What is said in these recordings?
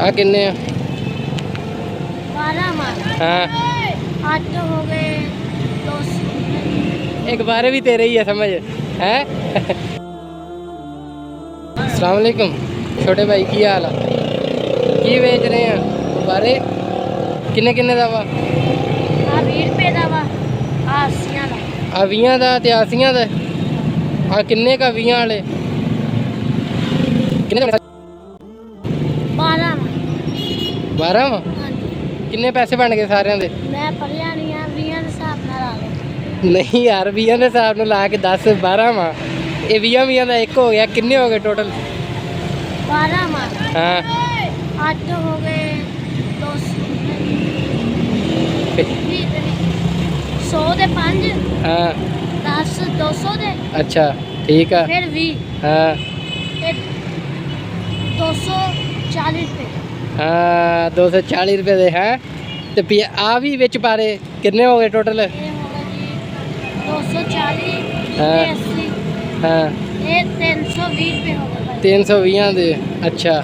आ किन्ने 12 मार। हाँ 8 हो गए 200। एक बारे भी तेरे ही है समझ है। अस्सलाम वालेकुम छोटे भाई की हाल है की बेच रहे हैं बारे किन्ने किन्ने दा वा आ 20 रुपए दा वा आ 80 दा। आ 20 दा ते 80 दा आ किन्ने का 20 वाले किन्ने का 12 वा। 12 वा हाँ जी किन्ने पैसे बन गए सारे दे मैं पढ़िया नहीं आ 20 ਦੇ ਹਿਸਾਬ ਨਾਲ ਆ ਗਏ। नहीं यार 20 ਦੇ ਹਿਸਾਬ ਨਾਲ ਲਾ ਕੇ 10 12 ਵਾ ਇਹ 20 ਦਾ ਇੱਕ ਹੋ ਗਿਆ ਕਿੰਨੇ ਹੋ ਗਏ ਟੋਟਲ 12 मार। हाँ 8 हो गए 200। 100 ਦੇ 5 हाँ 10 200 ਦੇ अच्छा ठीक है ਫਿਰ 20 हाँ ਤੇ 240 रुपए। हाँ 240 रुपए दे हैं ते आ भी विच पारे किन्ने हो गए टोटल ये होगा जी 240 हाँ। 80 हाँ ये 320 रुपए होगा भाई। 320 दे अच्छा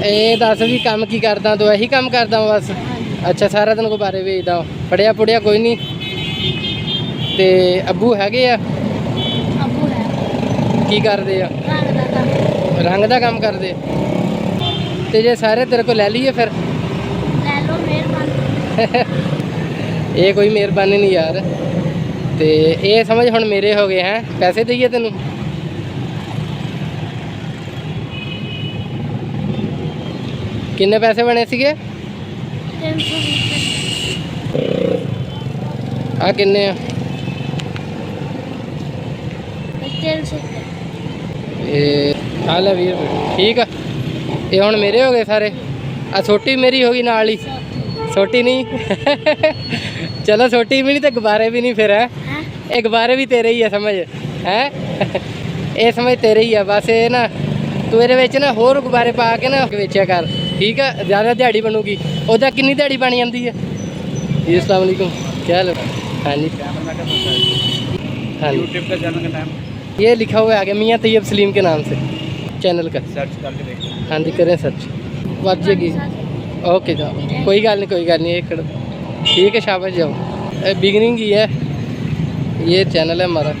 ਇਹ ਦੱਸ ਵੀ ਕੰਮ ਕੀ ਕਰਦਾ ਤੂੰ ਇਹੀ ਕੰਮ ਕਰਦਾ ਬਸ हाँ जी। ਅੱਛਾ ਸਾਰਾ ਦਿਨ ਗੁਬਾਰੇ ਵੇਚਦਾ ਪੜਿਆ ਪੁੜਿਆ ਕੋਈ ਨਹੀਂ ਤੇ ਅੱਬੂ ਹੈਗੇ ਆ अबू है ਕੀ ਕਰਦੇ ਆ रंग दादा ਰੰਗ ਦਾ ਕੰਮ ਕਰਦੇ ਤੇ ਜੇ ਸਾਰੇ ਤੇਰੇ ਕੋਲ ਲੈ ਲਈਏ ਫਿਰ ले लो मेहरबानी। ਇਹ ਕੋਈ ਮਿਹਰਬਾਨੀ ਨਹੀਂ ਯਾਰ ਤੇ ਇਹ ਸਮਝ ਹੁਣ ਮੇਰੇ ਹੋ ਗਏ ਹੈ ਪੈਸੇ ਦਈਏ ਤੈਨੂੰ ਕਿੰਨੇ ਪੈਸੇ ਬਣੇ ਸੀਗੇ 320 रुपए ਆ ਕਿੰਨੇ ਆ 300 रुपए। ਇਹ ਆ ਲੈ 20 ਰੁਪਏ ਠੀਕ ਆ ਇਹ ਹੁਣ ਮੇਰੇ ਹੋ ਗਏ ਸਾਰੇ ਆ ਛੋਟੀ ਮੇਰੀ ਹੋ ਗਈ ਨਾਲ ਹੀ ਛੋਟੀ ਨਹੀਂ ਚਲੋ ਛੋਟੀ ਵੀ ਨਹੀਂ ਤੇ ਗੁਬਾਰੇ ਵੀ ਨਹੀਂ ਫਿਰ ਹੈ हैं ਇਹ ਗੁਬਾਰੇ ਵੀ ਤੇਰੇ ਹੀ ਆ ਸਮਝ ਹੈ ਇਹ ਸਮਝ ਤੇਰੇ ਹੀ ਆ ਬਸ ਇਹ ਨਾ ਤੂੰ ਇਹਦੇ ਵਿੱਚ ਨਾ ਹੋਰ ਗੁਬਾਰੇ ਪਾ ਕੇ ਨਾ ਵੇਚਿਆ ਕਰ ਠੀਕ ਆ ਜ਼ਿਆਦਾ ਦਿਹਾੜੀ ਬਣੂਗੀ ਉਹਦਾ ਕਿੰਨੀ ਦਿਹਾੜੀ ਬਣ ਜਾਂਦੀ ਹੈ ਜੀ अस्सलाम वालेकुम क्या हाल है हाँ जी हाँ जी यूट्यूब का चैनल का नाम ये लिखा हुआ है आगे मियाँ तैयब सलीम के नाम से चैनल का सर्च करके देखो। हाँ जी करें सर्च बच जाएगी ओके जाओ कोई गल नहीं एक ठीक है शाबाश जाओ बिगनिंग ही है ये चैनल है हमारा।